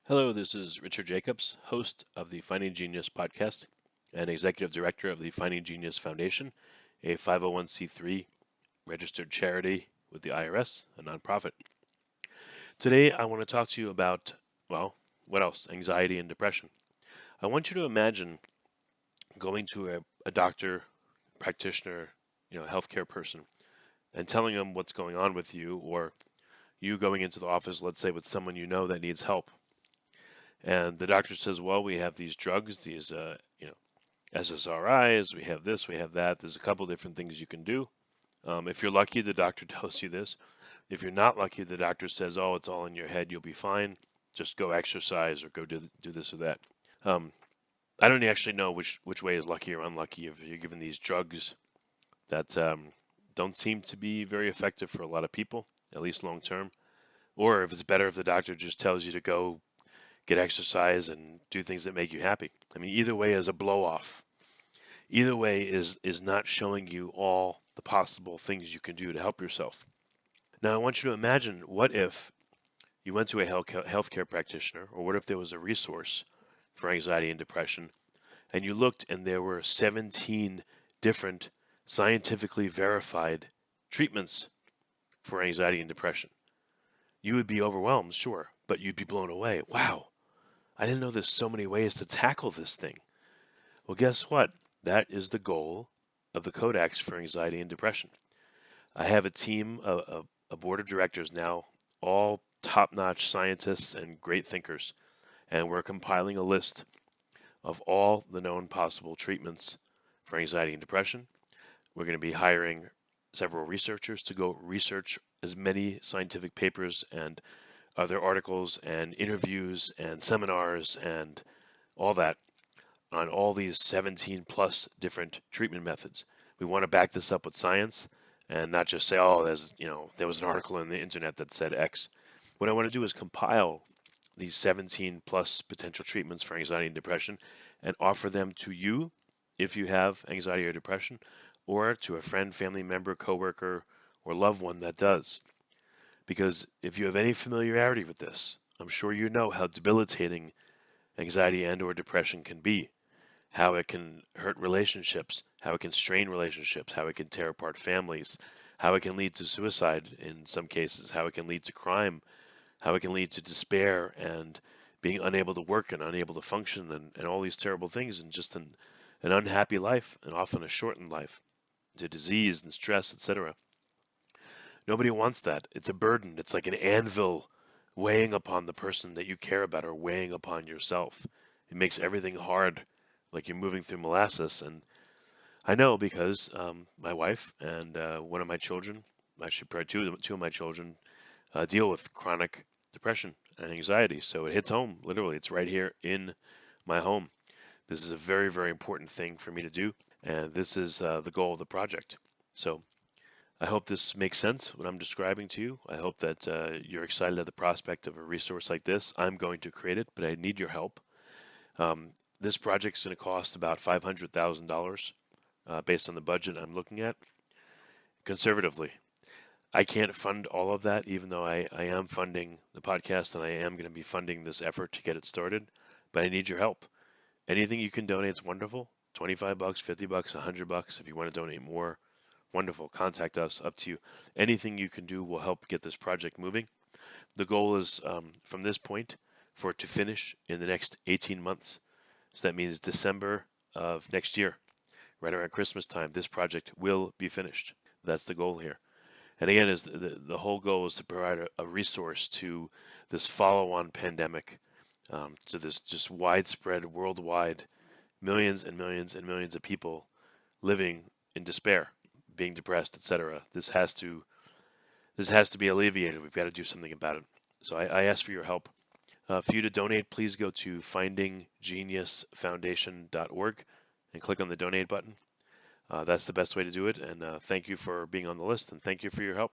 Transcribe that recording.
Hello, this is Richard Jacobs, host of the Finding Genius podcast and executive director of the Finding Genius Foundation, a 501c3 registered charity with the IRS, a nonprofit. Today, I want to talk to you about, well, what else? Anxiety and depression. I want you to imagine going to a doctor, practitioner, healthcare person, and telling them what's going on with you, or you going into the office, let's say, with someone you know that needs help. And the doctor says, well, we have these drugs, these, SSRIs, we have this, we have that. There's a couple different things you can do. If you're lucky, the doctor tells you this. If you're not lucky, the doctor says, oh, it's all in your head, you'll be fine. Just go exercise or go do this or that. I don't actually know which way is lucky or unlucky if you're given these drugs that don't seem to be very effective for a lot of people, at least long term. Or if it's better if the doctor just tells you to go get exercise and do things that make you happy. I mean, either way is a blow off. Either way is not showing you all the possible things you can do to help yourself. Now, I want you to imagine, what if you went to a healthcare practitioner, or what if there was a resource for anxiety and depression, and you looked and there were 17 different scientifically verified treatments for anxiety and depression. You would be overwhelmed, sure, but you'd be blown away. Wow, I didn't know there's so many ways to tackle this thing. Well, guess what? That is the goal of the Codex for anxiety and depression. I have a team, a board of directors now, all top-notch scientists and great thinkers, and we're compiling a list of all the known possible treatments for anxiety and depression. We're going to be hiring several researchers to go research as many scientific papers and other articles and interviews and seminars and all that on all these 17 plus different treatment methods. We want to back this up with science and not just say, oh, there was an article on the internet that said X. What I want to do is compile these 17 plus potential treatments for anxiety and depression and offer them to you if you have anxiety or depression, or to a friend, family member, coworker, or loved one that does. Because if you have any familiarity with this, I'm sure you know how debilitating anxiety and or depression can be, how it can hurt relationships, how it can strain relationships, how it can tear apart families, how it can lead to suicide in some cases, how it can lead to crime, how it can lead to despair and being unable to work and unable to function and all these terrible things, and just an unhappy life, and often a shortened life, to disease and stress, etc. Nobody wants that. It's a burden. It's like an anvil weighing upon the person that you care about, or weighing upon yourself. It makes everything hard, like you're moving through molasses. And I know because my wife and one of my children, actually probably two of my children, deal with chronic depression and anxiety. So it hits home, literally. It's right here in my home. This is a very, very important thing for me to do. And this is the goal of the project. So I hope this makes sense, what I'm describing to you. I hope that you're excited at the prospect of a resource like this. I'm going to create it, but I need your help. This project is going to cost about $500,000 based on the budget I'm looking at, conservatively. I can't fund all of that, even though I am funding the podcast and I am going to be funding this effort to get it started, but I need your help. Anything you can donate is wonderful. $25, $50, $100. If you want to donate more, wonderful. Contact us. Up to you. Anything you can do will help get this project moving. The goal is, from this point, for it to finish in the next 18 months. So that means December of next year, right around Christmas time, this project will be finished. That's the goal here. And again, is the whole goal is to provide a resource to this follow-on pandemic, to this just widespread, worldwide, millions and millions and millions of people living in despair, being depressed, etc. This has to be alleviated. We've got to do something about it. So I ask for your help. For you to donate, please go to findinggeniusfoundation.org and click on the donate button. That's the best way to do it. And thank you for being on the list, and thank you for your help.